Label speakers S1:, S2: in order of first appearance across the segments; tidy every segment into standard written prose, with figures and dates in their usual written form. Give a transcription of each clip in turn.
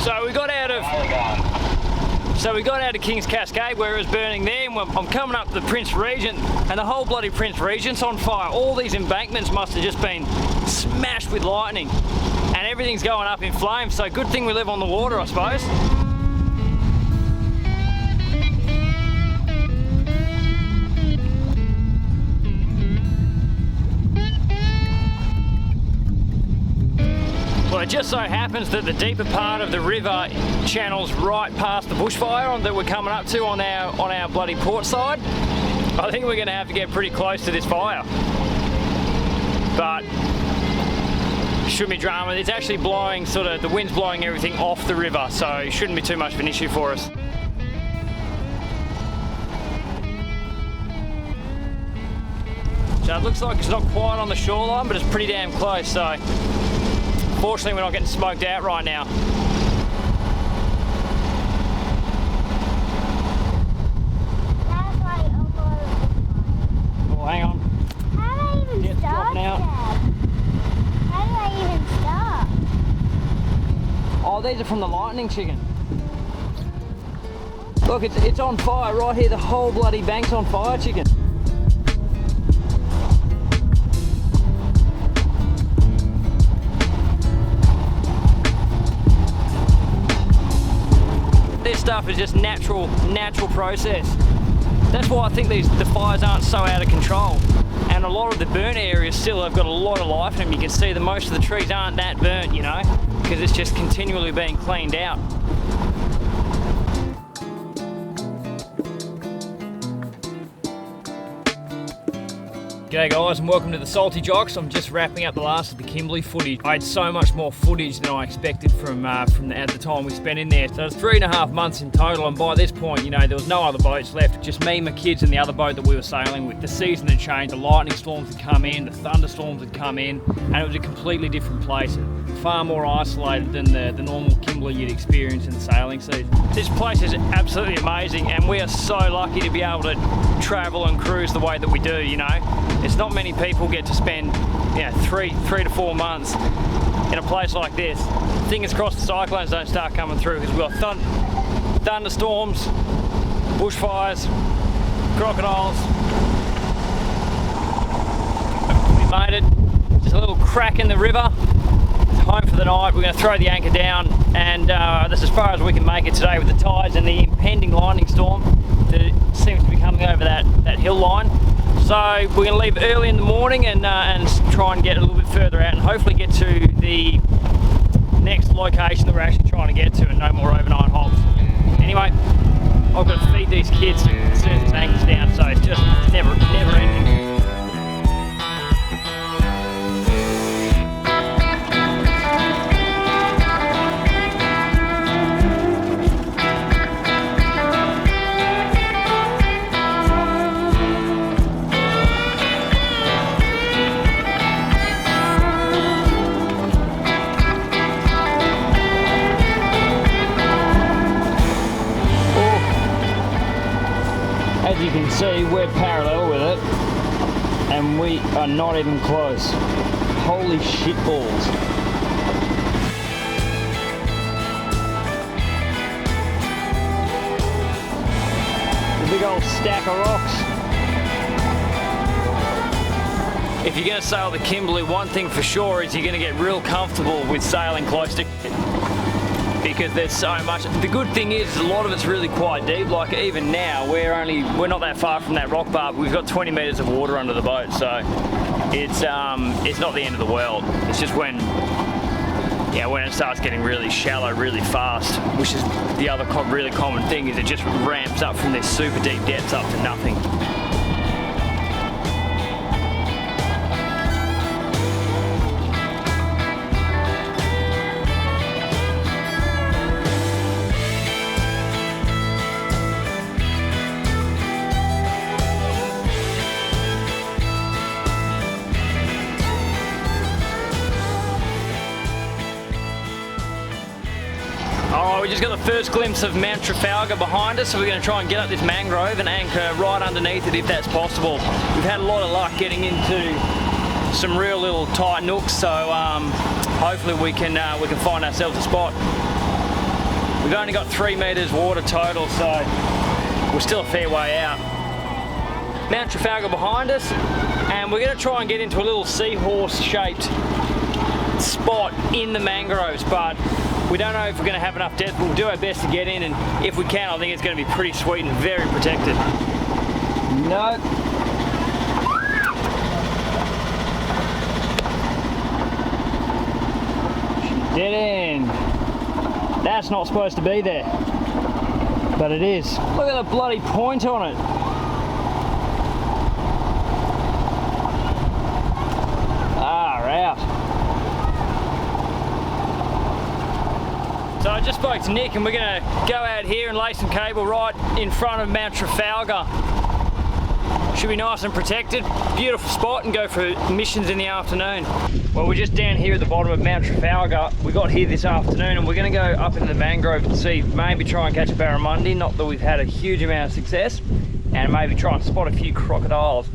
S1: So we got out of King's Cascade where it was burning there, and I'm coming up the Prince Regent, and the whole bloody Prince Regent's on fire. All these embankments must have just been smashed with lightning, and everything's going up in flames. So good thing we live on the water, I suppose. Well, it just so happens that the deeper part of the river channels right past the bushfire that we're coming up to on our bloody port side. I think we're going to have to get pretty close to this fire. But shouldn't be drama. It's actually blowing, the wind's blowing everything off the river, so it shouldn't be too much of an issue for us. So it looks like it's not quite on the shoreline, but it's pretty damn close. So fortunately, we're not getting smoked out right now. Oh, hang on.
S2: How do I even start that? How do I even start?
S1: Oh, these are from the lightning, chicken. Look, it's on fire right here. The whole bloody bank's on fire, chicken. This stuff is just natural process. That's why I think the fires aren't so out of control. And a lot of the burnt areas still have got a lot of life in them. You can see that most of the trees aren't that burnt, you know, because it's just continually being cleaned out. G'day guys, and welcome to the SaltyJocks. I'm just wrapping up the last of the Kimberley footage. I had so much more footage than I expected from at the time we spent in there. So it was 3.5 months in total, and by this point, you know, there was no other boats left, just me, my kids, and the other boat that we were sailing with. The season had changed, the lightning storms had come in, the thunderstorms had come in, and it was a completely different place. Far more isolated than the normal Kimberley you'd experience in the sailing season. This place is absolutely amazing, and we are so lucky to be able to travel and cruise the way that we do, you know. It's not many people get to spend, you know, three to 4 months in a place like this. Fingers crossed the cyclones don't start coming through, because we've got thunderstorms, bushfires, crocodiles. We made it. Just a little crack in the river. It's home for the night. We're going to throw the anchor down, and that's as far as we can make it today with the tides and the impending lightning storm that seems to be coming over that hill line. So we're going to leave early in the morning and try and get a little bit further out and hopefully get to the next location that we're actually trying to get to, and no more overnight hops. Anyway, I've got to feed these kids as soon as this anchor's down, so it's just never ending. As you can see, we're parallel with it, and we are not even close. Holy shit balls. The big old stack of rocks. If you're going to sail the Kimberley, one thing for sure is you're going to get real comfortable with sailing close to it, because there's so much. The good thing is a lot of it's really quite deep. Like even now, we're not that far from that rock bar, but we've got 20 metres of water under the boat, so it's not the end of the world. It's just when it starts getting really shallow really fast, which is the other really common thing, is it just ramps up from this super deep depths up to nothing. Alright, we just got the first glimpse of Mount Trafalgar behind us, so we're going to try and get up this mangrove and anchor right underneath it if that's possible. We've had a lot of luck getting into some real little tight nooks, so hopefully we can find ourselves a spot. We've only got 3 metres water total, so we're still a fair way out. Mount Trafalgar behind us, and we're going to try and get into a little seahorse-shaped spot in the mangroves, but we don't know if we're going to have enough depth. We'll do our best to get in, and if we can, I think it's going to be pretty sweet and very protected. No. Dead end. That's not supposed to be there, but it is. Look at the bloody point on it. So I just spoke to Nick, and we're going to go out here and lay some cable right in front of Mount Trafalgar. Should be nice and protected. Beautiful spot, and go for missions in the afternoon. Well, we're just down here at the bottom of Mount Trafalgar. We got here this afternoon, and we're going to go up into the mangrove and see, maybe try and catch a barramundi. Not that we've had a huge amount of success, and maybe try and spot a few crocodiles.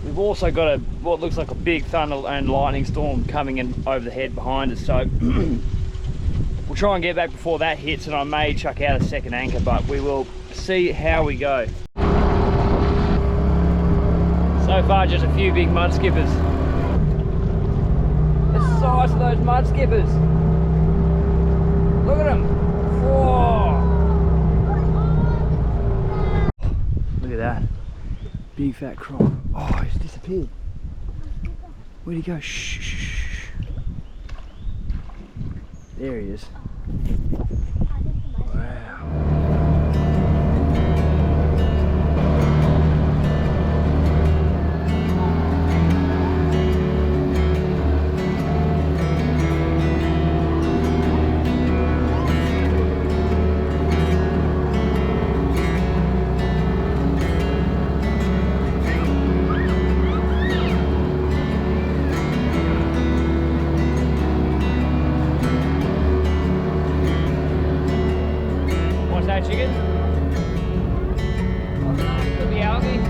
S1: We've also got what looks like a big thunder and lightning storm coming in over the head behind us, so we'll try and get back before that hits, and I may chuck out a second anchor, but we will see how we go. So far, just a few big mud skippers. The size of those mud skippers. Look at them. Whoa. Look at that. Big fat croc. Oh, he's disappeared. Where'd he go? Shh, shh, shh. There he is. Wow. Chicken? Could be algae.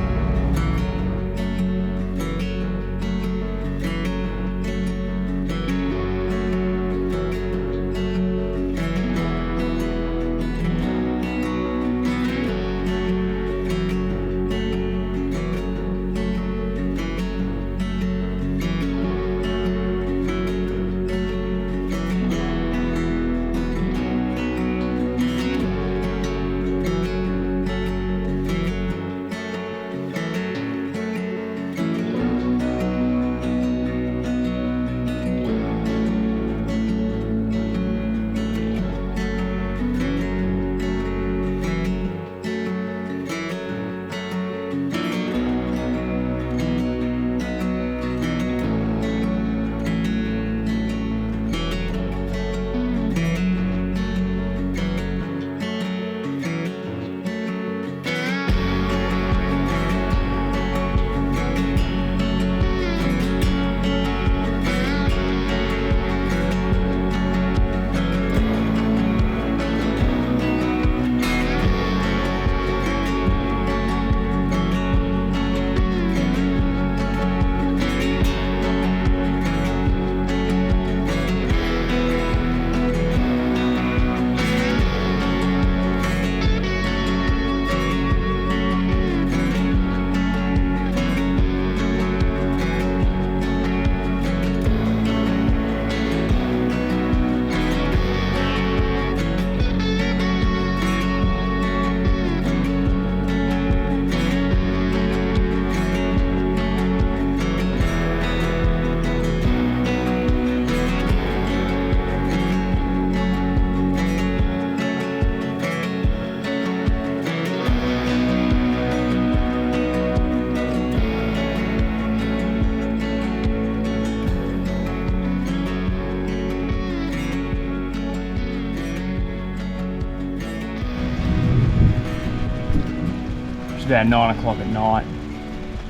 S1: About 9 o'clock at night,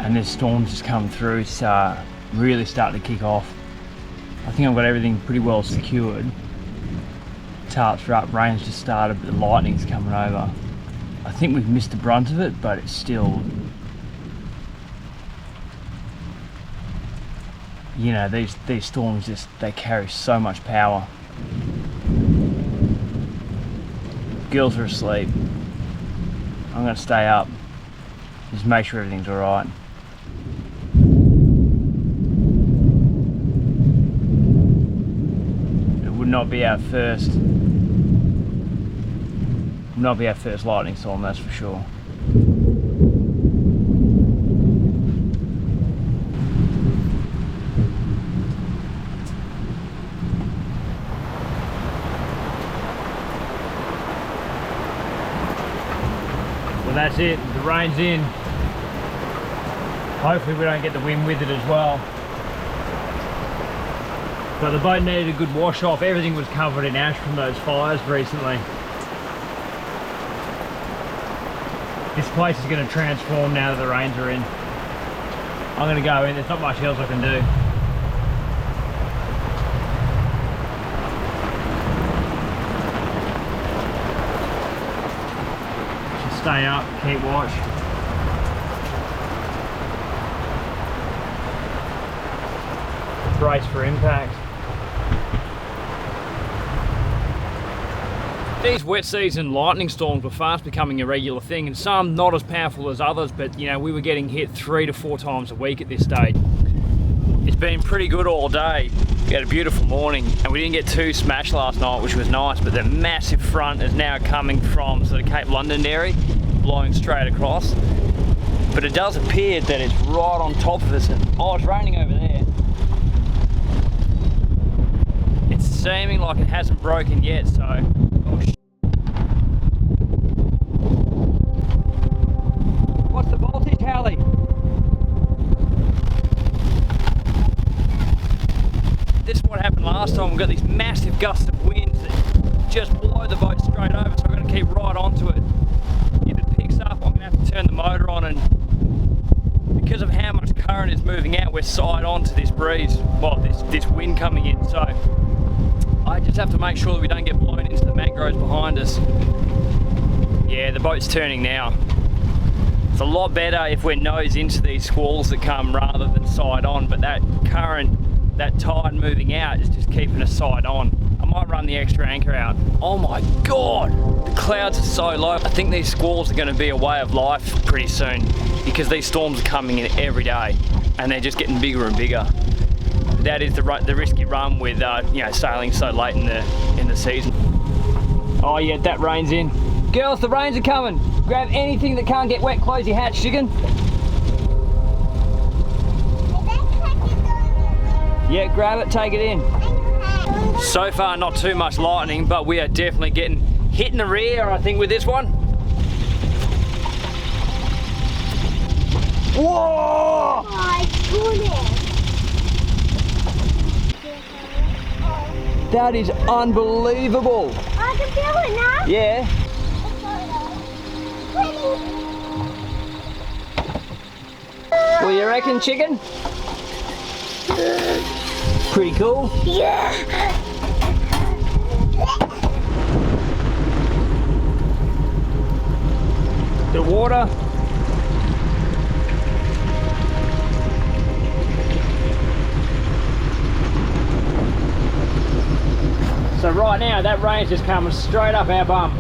S1: and this storm's just come through. It's really starting to kick off. I think I've got everything pretty well secured. Tarps are up, rain's just started, but the lightning's coming over. I think we've missed the brunt of it, but it's still, you know, these storms just, they carry so much power. Girls are asleep. I'm gonna stay up, just make sure everything's all right. It would not be our first lightning storm, that's for sure. Well, that's it, the rain's in. Hopefully we don't get the wind with it as well. But the boat needed a good wash off. Everything was covered in ash from those fires recently. This place is going to transform now that the rains are in. I'm going to go in, there's not much else I can do. Stay up, keep watch. Brace for impact. These wet season lightning storms were fast becoming a regular thing, and some not as powerful as others, but you know, we were getting hit 3 to 4 times a week at this stage. It's been pretty good all day. We had a beautiful morning and we didn't get too smashed last night, which was nice, but the massive front is now coming from sort of Cape Londonderry, blowing straight across. But it does appear that it's right on top of us, and oh, it's raining over there. It's seeming like it hasn't broken yet, so oh, what's the voltage, Hallie? This is what happened last time. We got these massive gusts of winds that just blow the boat straight over, so I'm going to keep right onto it. If it picks up, I'm going to have to turn the motor on, and because of how much current is moving out, we're side on to this breeze, well, this wind coming in, so I just have to make sure that we don't get blown into the mangroves behind us. Yeah, the boat's turning now. It's a lot better if we're nose into these squalls that come rather than side on, but that current, that tide moving out is just keeping us side on. I might run the extra anchor out. Oh my God, the clouds are so low. I think these squalls are going to be a way of life pretty soon, because these storms are coming in every day and they're just getting bigger and bigger. That is the risk you run with you know, sailing so late in the season. Oh yeah, that rain's in. Girls, the rains are coming. Grab anything that can't get wet, close your hatch, chicken. Yeah, grab it, take it in. So far, not too much lightning, but we are definitely getting hit in the rear, I think, with this one. Whoa!
S2: Oh my goodness.
S1: That is unbelievable.
S2: I can feel it now.
S1: Yeah. Well, you reckon, chicken? Pretty cool.
S2: Yeah.
S1: The water. So right now, that rain's just coming straight up our bum.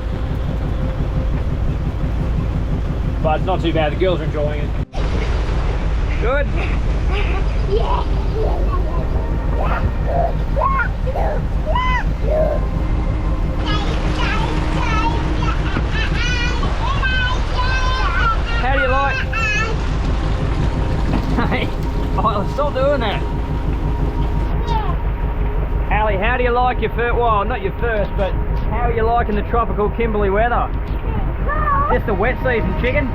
S1: But it's not too bad, the girls are enjoying it. Good? How do you like? Hey, oh, stop doing that. Allie, how do you like your first, well, not your first, but how are you liking the tropical Kimberley weather? Just the wet season, chicken?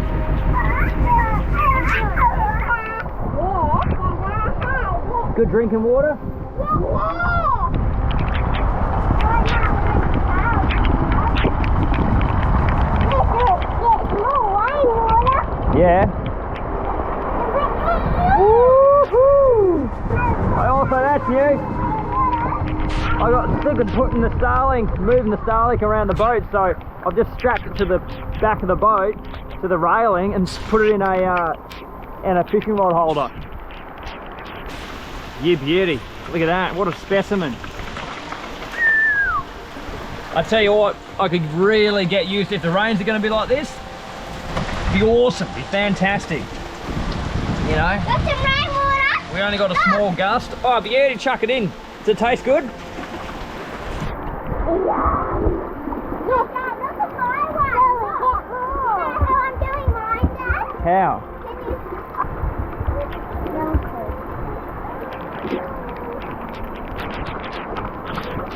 S1: Good drinking water? Yeah. Woohoo! I also, that's you. I got sick of putting the Starlink, moving the Starlink around the boat, so I've just strapped it to the back of the boat, to the railing, and put it in a fishing rod holder. You beauty. Look at that, what a specimen. I tell you what, I could really get used to if the rains are going to be like this. It'd be awesome, be fantastic. You know?
S2: Got some rainwater.
S1: We only got a small gust. Oh, but yeah, to chuck it in. Does it taste good?
S2: Look, look at my one. How I'm doing mine, Dad?
S1: How?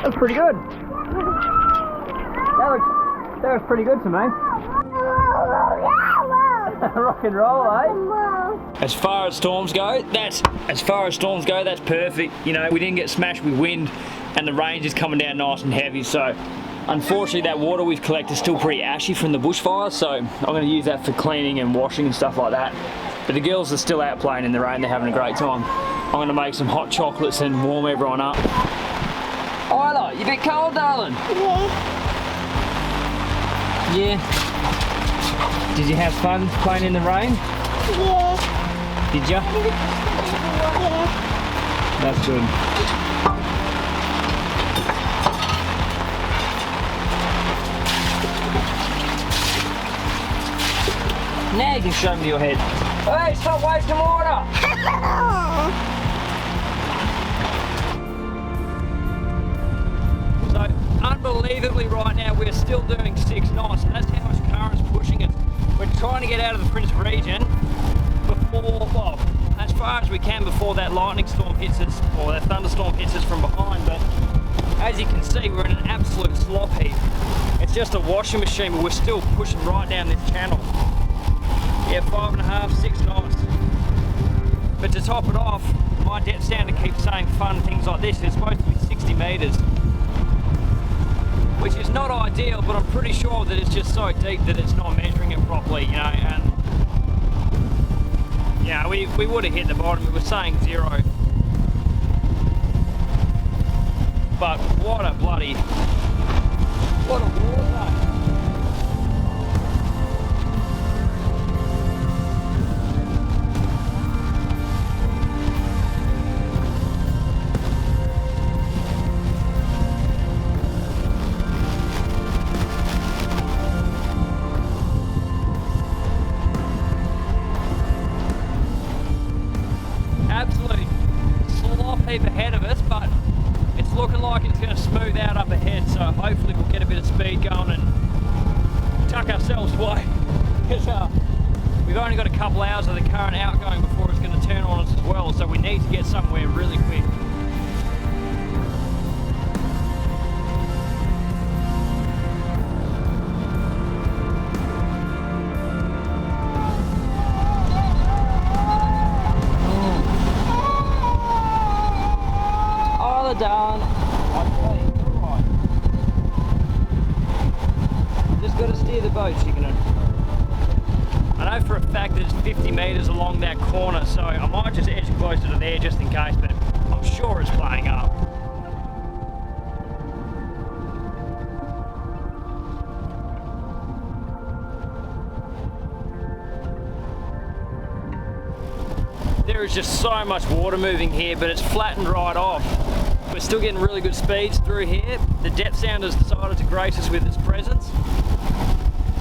S1: That's pretty good. That looks pretty good to me. Rock and roll, eh? As far as storms go, that's perfect. You know, we didn't get smashed with wind, and the rain's just coming down nice and heavy. So, unfortunately, that water we've collected is still pretty ashy from the bushfires. So, I'm going to use that for cleaning and washing and stuff like that. But the girls are still out playing in the rain. They're having a great time. I'm going to make some hot chocolates and warm everyone up. Isla, you a bit cold, darling? Yeah. Did you have fun playing in the rain?
S2: Yeah.
S1: Did you?
S2: Yeah.
S1: That's good. Now you can show me your head. Hey, stop wasting water! So, unbelievably right now we're still doing 6 knots. That's how much current's pushing us. We're trying to get out of the Prince region before, well, as far as we can before that lightning storm hits us, or that thunderstorm hits us from behind, but as you can see, we're in an absolute slop heap. It's just a washing machine, but we're still pushing right down this channel. Yeah, 5.5, 6 knots. But to top it off, my depth sounder keeps saying fun things like this. It's supposed to be 60 metres. Which is not ideal, but I'm pretty sure that it's just so deep that it's not measuring it properly, you know, and yeah, we would have hit the bottom. It was saying 0. But what a water. Absolute slop heap ahead of us, but it's looking like it's going to smooth out up ahead, so hopefully we'll get a bit of speed going and tuck ourselves away. Because we've only got a couple hours of the current outgoing before it's going to turn on us as well, so we need to get somewhere really quick. Darling, okay, alright. Just got to steer the boat, chicken. I know for a fact that it's 50 metres along that corner, so I might just edge closer to there just in case, but I'm sure it's playing up. There is just so much water moving here, but it's flattened right off. We're still getting really good speeds through here. The depth sounder's decided to grace us with its presence,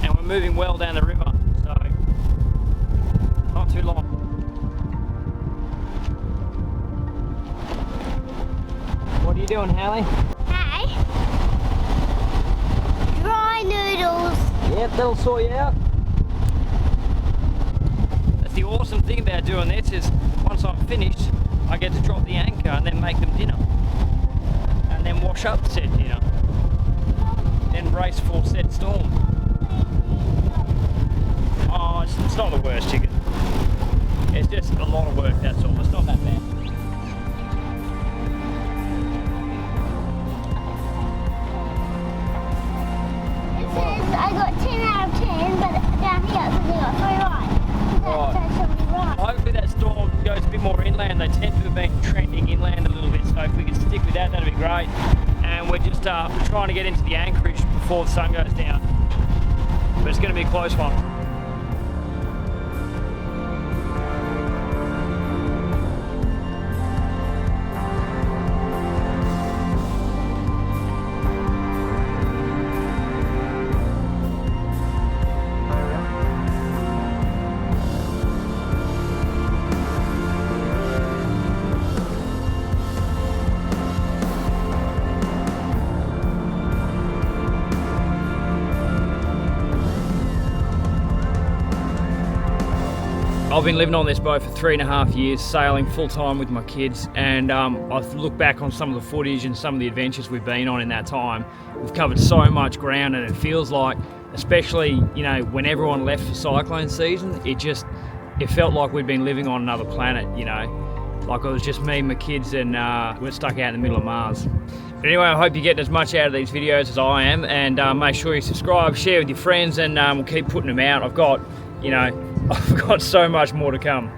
S1: and we're moving well down the river, so not too long. What are you doing, Hallie?
S2: Hey. Dry noodles.
S1: Yep, that'll sort you out. That's the awesome thing about doing this is once I'm finished, I get to drop the anchor and then make them dinner. And then wash up said dinner. Then brace for said storm. Oh, it's not the worst, chicken. It's just a lot of work, that's all. It's not that bad.
S2: It says I got 10 out of 10, but down here it says I got 3 right. Right.
S1: Hopefully that storm goes a bit more inland. They tend to have been trending inland a little bit, so if we can stick with that, that'd be great. And we're just trying to get into the anchorage before the sun goes down. But it's going to be a close one. I've been living on this boat for 3.5 years, sailing full time with my kids, and I've looked back on some of the footage and some of the adventures we've been on in that time. We've covered so much ground, and it feels like, especially, you know, when everyone left for cyclone season, it felt like we'd been living on another planet, you know. Like it was just me and my kids, and we're stuck out in the middle of Mars. But anyway, I hope you're getting as much out of these videos as I am, and make sure you subscribe, share with your friends, and we'll keep putting them out. I've got so much more to come.